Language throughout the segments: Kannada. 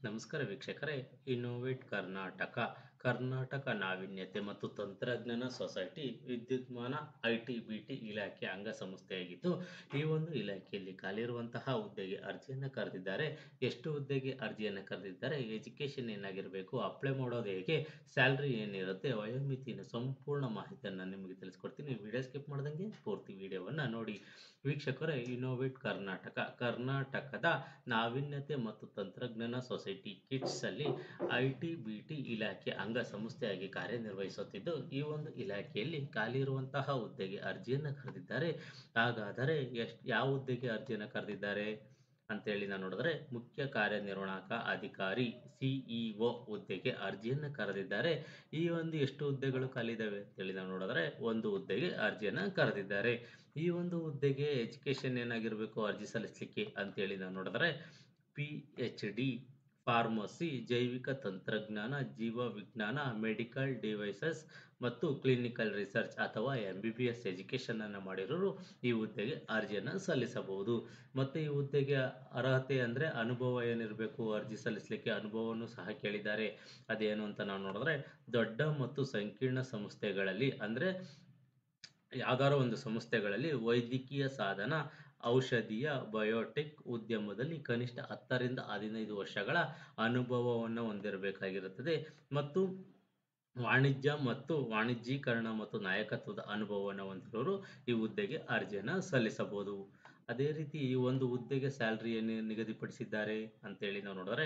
ನಮಸ್ಕಾರ ವೀಕ್ಷಕರೇ. ಇನ್ನೋವೇಟ್ ಕರ್ನಾಟಕ, ಕರ್ನಾಟಕ ನಾವೀನ್ಯತೆ ಮತ್ತು ತಂತ್ರಜ್ಞಾನ ಸೊಸೈಟಿ ವಿದ್ಯುನ್ಮಾನ ಐಟಿ-ಬಿಟಿ ಇಲಾಖೆ ಅಂಗಸಂಸ್ಥೆಯಾಗಿದ್ದು, ಈ ಒಂದು ಇಲಾಖೆಯಲ್ಲಿ ಖಾಲಿಯಿರುವಂತಹ ಹುದ್ದೆಗೆ ಅರ್ಜಿಯನ್ನು ಕರೆದಿದ್ದಾರೆ. ಎಷ್ಟು ಹುದ್ದೆಗೆ ಅರ್ಜಿಯನ್ನು ಕರೆದಿದ್ದಾರೆ, ಎಜುಕೇಷನ್ ಏನಾಗಿರಬೇಕು, ಅಪ್ಲೈ ಮಾಡೋದು ಹೇಗೆ, ಸ್ಯಾಲ್ರಿ ಏನಿರುತ್ತೆ, ವಯೋಮಿತಿನ ಸಂಪೂರ್ಣ ಮಾಹಿತಿಯನ್ನು ನಿಮಗೆ ತಿಳಿಸ್ಕೊಡ್ತೀನಿ. ವಿಡಿಯೋ ಸ್ಕಿಪ್ ಮಾಡ್ದಂಗೆ ಪೂರ್ತಿ ವಿಡಿಯೋವನ್ನು ನೋಡಿ. ವೀಕ್ಷಕರೇ, ಇನ್ನೋವೇಟ್ ಕರ್ನಾಟಕ, ಕರ್ನಾಟಕದ ನಾವೀನ್ಯತೆ ಮತ್ತು ತಂತ್ರಜ್ಞಾನ ಸೊಸೈಟಿ ಕಿಟ್ಸ್ ಅಲ್ಲಿ ಐಟಿ-ಬಿಟಿ ಇಲಾಖೆ ಅಂಗಸಂಸ್ಥೆಯಾಗಿ ಕಾರ್ಯನಿರ್ವಹಿಸುತ್ತಿದ್ದು, ಈ ಒಂದು ಇಲಾಖೆಯಲ್ಲಿ ಖಾಲಿ ಇರುವಂತಹ ಹುದ್ದೆಗೆ ಅರ್ಜಿಯನ್ನು ಕರೆದಿದ್ದಾರೆ. ಹಾಗಾದರೆ ಯಾವ ಹುದ್ದೆಗೆ ಅರ್ಜಿಯನ್ನು ಕರೆದಿದ್ದಾರೆ ಅಂತೇಳಿ ನಾವು ನೋಡಿದ್ರೆ, ಮುಖ್ಯ ಕಾರ್ಯನಿರ್ವಾಹಕ ಅಧಿಕಾರಿ ಸಿಇಒ ಹುದ್ದೆಗೆ ಅರ್ಜಿಯನ್ನು ಕರೆದಿದ್ದಾರೆ. ಈ ಒಂದು ಎಷ್ಟು ಹುದ್ದೆಗಳು ಖಾಲಿ ಇದಾವೆ ಅಂತೇಳಿ ನಾವು ನೋಡಿದ್ರೆ, ಒಂದು ಹುದ್ದೆಗೆ ಅರ್ಜಿಯನ್ನು ಕರೆದಿದ್ದಾರೆ. ಈ ಒಂದು ಹುದ್ದೆಗೆ ಎಜುಕೇಶನ್ ಏನಾಗಿರಬೇಕು ಅರ್ಜಿ ಸಲ್ಲಿಸಲಿಕ್ಕೆ ಅಂತೇಳಿ ನಾವು ನೋಡಿದ್ರೆ, PhD ಫಾರ್ಮಸಿ, ಜೈವಿಕ ತಂತ್ರಜ್ಞಾನ, ಜೀವ ವಿಜ್ಞಾನ, ಮೆಡಿಕಲ್ ಡಿವೈಸಸ್ ಮತ್ತು ಕ್ಲಿನಿಕಲ್ ರಿಸರ್ಚ್ ಅಥವಾ MBBS ಎಜುಕೇಶನ್ ಅನ್ನು ಮಾಡಿರೋರು ಈ ಹುದ್ದೆಗೆ ಅರ್ಜಿಯನ್ನು ಸಲ್ಲಿಸಬಹುದು. ಮತ್ತು ಈ ಹುದ್ದೆಗೆ ಅರ್ಹತೆ ಅಂದರೆ ಅನುಭವ ಏನಿರಬೇಕು, ಅರ್ಜಿ ಸಲ್ಲಿಸಲಿಕ್ಕೆ ಅನುಭವವನ್ನು ಸಹ ಕೇಳಿದ್ದಾರೆ. ಅದೇನು ಅಂತ ನಾವು ನೋಡಿದ್ರೆ, ದೊಡ್ಡ ಮತ್ತು ಸಂಕೀರ್ಣ ಸಂಸ್ಥೆಗಳಲ್ಲಿ ಅಂದರೆ ಯಾವ್ದಾರೋ ಒಂದು ಸಂಸ್ಥೆಗಳಲ್ಲಿ ವೈದ್ಯಕೀಯ ಸಾಧನ, ಔಷಧೀಯ, ಬಯೋಟೆಕ್ ಉದ್ಯಮದಲ್ಲಿ ಕನಿಷ್ಠ 10 ರಿಂದ 15 ವರ್ಷಗಳ ಅನುಭವವನ್ನು ಹೊಂದಿರಬೇಕಾಗಿರುತ್ತದೆ. ಮತ್ತು ವಾಣಿಜ್ಯ ಮತ್ತು ವಾಣಿಜ್ಯೀಕರಣ ಮತ್ತು ನಾಯಕತ್ವದ ಅನುಭವವನ್ನು ಹೊಂದಿರೋರು ಈ ಹುದ್ದೆಗೆ ಅರ್ಜಿಯನ್ನು ಸಲ್ಲಿಸಬಹುದು. ಅದೇ ರೀತಿ ಈ ಒಂದು ಹುದ್ದೆಗೆ ಸ್ಯಾಲ್ರಿಯನ್ನು ನಿಗದಿಪಡಿಸಿದ್ದಾರೆ ಅಂತೇಳಿ ನಾವು ನೋಡಿದ್ರೆ,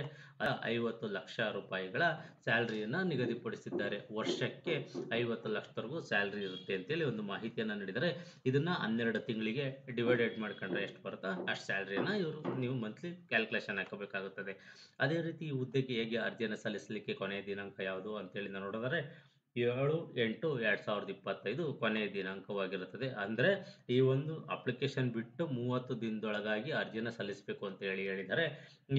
50 ಲಕ್ಷ ರೂಪಾಯಿಗಳ ಸ್ಯಾಲ್ರಿಯನ್ನು ನಿಗದಿಪಡಿಸಿದ್ದಾರೆ. ವರ್ಷಕ್ಕೆ 50 ಲಕ್ಷದವರೆಗೂ ಸ್ಯಾಲ್ರಿ ಇರುತ್ತೆ ಅಂತೇಳಿ ಒಂದು ಮಾಹಿತಿಯನ್ನು ನೀಡಿದರೆ, ಇದನ್ನ 12 ತಿಂಗಳಿಗೆ ಡಿವೈಡೆಡ್ ಮಾಡ್ಕೊಂಡ್ರೆ ಎಷ್ಟು ಬರುತ್ತಾ ಅಷ್ಟು ಸ್ಯಾಲ್ರಿಯನ್ನು ನೀವು ಮಂತ್ಲಿ ಕ್ಯಾಲ್ಕುಲೇಷನ್ ಹಾಕಬೇಕಾಗುತ್ತದೆ. ಅದೇ ರೀತಿ ಈ ಹುದ್ದೆಗೆ ಹೇಗೆ ಅರ್ಜಿಯನ್ನು ಸಲ್ಲಿಸಲಿಕ್ಕೆ ಕೊನೆಯ ದಿನಾಂಕ ಯಾವುದು ಅಂತೇಳಿ ನಾವು ನೋಡಿದರೆ, 7/8/2025 ಕೊನೆಯ ದಿನಾಂಕವಾಗಿರುತ್ತದೆ. ಅಂದರೆ ಈ ಒಂದು ಅಪ್ಲಿಕೇಶನ್ ಬಿಟ್ಟು 30 ದಿನದೊಳಗಾಗಿ ಅರ್ಜಿಯನ್ನು ಸಲ್ಲಿಸಬೇಕು ಅಂತ ಹೇಳಿದ್ದಾರೆ.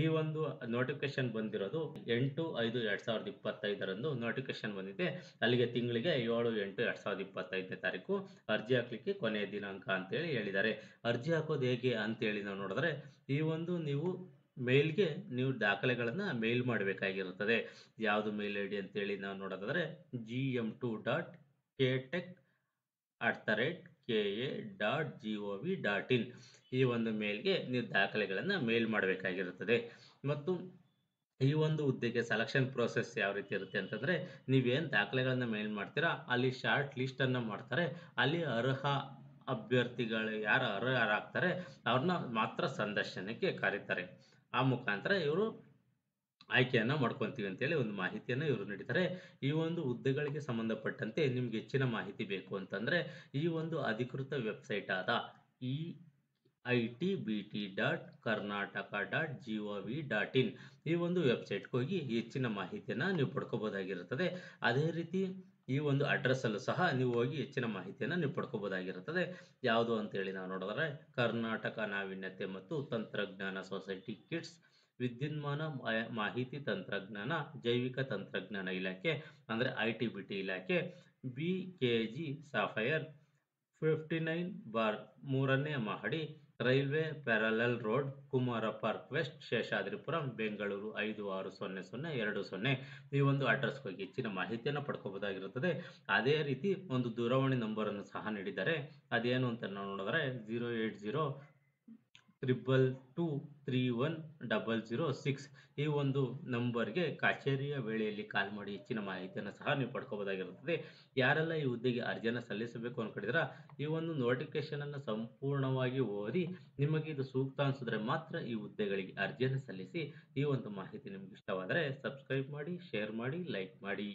ಈ ಒಂದು ನೋಟಿಫಿಕೇಶನ್ ಬಂದಿರೋದು 8/5/2025 ನೋಟಿಫಿಕೇಶನ್ ಬಂದಿದೆ. ಅಲ್ಲಿಗೆ ತಿಂಗಳಿಗೆ 7/8/2025 ತಾರೀಕು ಅರ್ಜಿ ಹಾಕ್ಲಿಕ್ಕೆ ಕೊನೆಯ ದಿನಾಂಕ ಅಂತೇಳಿ ಹೇಳಿದ್ದಾರೆ. ಅರ್ಜಿ ಹಾಕೋದು ಹೇಗೆ ಅಂತೇಳಿ ನಾವು ನೋಡಿದ್ರೆ, ಈ ಒಂದು ನೀವು ಮೇಲ್ಗೆ ನೀವು ದಾಖಲೆಗಳನ್ನು ಮೇಲ್ ಮಾಡಬೇಕಾಗಿರುತ್ತದೆ. ಯಾವುದು ಮೇಲ್ ಐ ಡಿ ಅಂತೇಳಿ ನಾವು ನೋಡೋದಾದ್ರೆ, gm2.ktech@ka.gov.in ಈ ಒಂದು ಮೇಲ್ಗೆ ನೀವು ದಾಖಲೆಗಳನ್ನು ಮೇಲ್ ಮಾಡಬೇಕಾಗಿರುತ್ತದೆ. ಮತ್ತು ಈ ಒಂದು ಹುದ್ದೆಗೆ ಸೆಲೆಕ್ಷನ್ ಪ್ರೋಸೆಸ್ ಯಾವ ರೀತಿ ಇರುತ್ತೆ ಅಂತಂದ್ರೆ, ನೀವೇನು ದಾಖಲೆಗಳನ್ನ ಮೇಲ್ ಮಾಡ್ತೀರಾ ಅಲ್ಲಿ ಶಾರ್ಟ್ ಲಿಸ್ಟ್ ಅನ್ನ ಮಾಡ್ತಾರೆ. ಅಲ್ಲಿ ಅರ್ಹ ಅಭ್ಯರ್ಥಿಗಳು ಯಾರು ಅರ್ಹರಾಗ್ತಾರೆ ಅವ್ರನ್ನ ಮಾತ್ರ ಸಂದರ್ಶನಕ್ಕೆ ಕರೀತಾರೆ. ಆ ಮುಖಾಂತರ ಇವರು ಆಯ್ಕೆಯನ್ನ ಮಾಡ್ಕೊಂತೀವಿ ಅಂತೇಳಿ ಒಂದು ಮಾಹಿತಿಯನ್ನು ಇವರು ನೀಡಿದ್ದಾರೆ. ಈ ಒಂದು ಹುದ್ದೆಗಳಿಗೆ ಸಂಬಂಧಪಟ್ಟಂತೆ ನಿಮ್ಗೆ ಹೆಚ್ಚಿನ ಮಾಹಿತಿ ಬೇಕು ಅಂತಂದ್ರೆ, ಈ ಒಂದು ಅಧಿಕೃತ ವೆಬ್ಸೈಟ್ ಆದ eitbt.karnataka.gov.in ಈ ಒಂದು ವೆಬ್ಸೈಟ್ಗೆ ಹೋಗಿ ಹೆಚ್ಚಿನ ಮಾಹಿತಿಯನ್ನು ನೀವು ಪಡ್ಕೋಬಹುದಾಗಿರುತ್ತದೆ. ಅದೇ ರೀತಿ ಈ ಒಂದು ಅಡ್ರೆಸ್ ಅಲ್ಲೂ ಸಹ ನೀವು ಹೋಗಿ ಹೆಚ್ಚಿನ ಮಾಹಿತಿಯನ್ನು ನೀವು ಪಡ್ಕೋಬಹುದಾಗಿರುತ್ತದೆ. ಯಾವುದು ಅಂತೇಳಿ ನಾವು ನೋಡಿದ್ರೆ, ಕರ್ನಾಟಕ ನಾವೀನ್ಯತೆ ಮತ್ತು ತಂತ್ರಜ್ಞಾನ ಸೊಸೈಟಿ ಕಿಟ್ಸ್, ವಿದ್ಯುನ್ಮಾನ ಮಾಹಿತಿ ತಂತ್ರಜ್ಞಾನ, ಜೈವಿಕ ತಂತ್ರಜ್ಞಾನ ಇಲಾಖೆ ಅಂದರೆ ಐಟಿ-ಬಿಟಿ ಇಲಾಖೆ, BKG ಸಾಫ್ಟ್ವೇರ್, 59/3ನೇ ಮಹಡಿ, railway parallel road, Kumara park west, Seshadripuram, Bengaluru 560020. ಈ ಒಂದು ಅಡ್ರೆಸ್ ಹೋಗಿ ಹೆಚ್ಚಿನ ಮಾಹಿತಿಯನ್ನು ಪಡ್ಕೋಬಹುದಾಗಿರುತ್ತದೆ. ಅದೇ ರೀತಿ ಒಂದು ದೂರವಾಣಿ ನಂಬರ್ ಅನ್ನು ಸಹ ನೀಡಿದ್ದಾರೆ. ಅದೇನು ಅಂತ ನಾವು ನೋಡಿದ್ರೆ, 08032231006 ಈ ಒಂದು ನಂಬರ್ಗೆ ಕಚೇರಿಯ ವೇಳೆಯಲ್ಲಿ ಕಾಲ್ ಮಾಡಿ ಹೆಚ್ಚಿನ ಮಾಹಿತಿಯನ್ನು ಸಹ ನೀವು ಪಡ್ಕೋಬಹುದಾಗಿರುತ್ತದೆ. ಯಾರೆಲ್ಲ ಈ ಹುದ್ದೆಗೆ ಅರ್ಜಿಯನ್ನು ಸಲ್ಲಿಸಬೇಕು ಅನ್ಕೊಂಡಿದ್ರ, ಈ ಒಂದು ನೋಟಿಫಿಕೇಶನ್ ಅನ್ನು ಸಂಪೂರ್ಣವಾಗಿ ಓದಿ ನಿಮಗೆ ಇದು ಸೂಕ್ತ ಅನ್ಸಿದ್ರೆ ಮಾತ್ರ ಈ ಹುದ್ದೆಗಳಿಗೆ ಅರ್ಜಿಯನ್ನು ಸಲ್ಲಿಸಿ. ಈ ಒಂದು ಮಾಹಿತಿ ನಿಮ್ಗೆ ಇಷ್ಟವಾದರೆ ಸಬ್ಸ್ಕ್ರೈಬ್ ಮಾಡಿ, ಶೇರ್ ಮಾಡಿ, ಲೈಕ್ ಮಾಡಿ.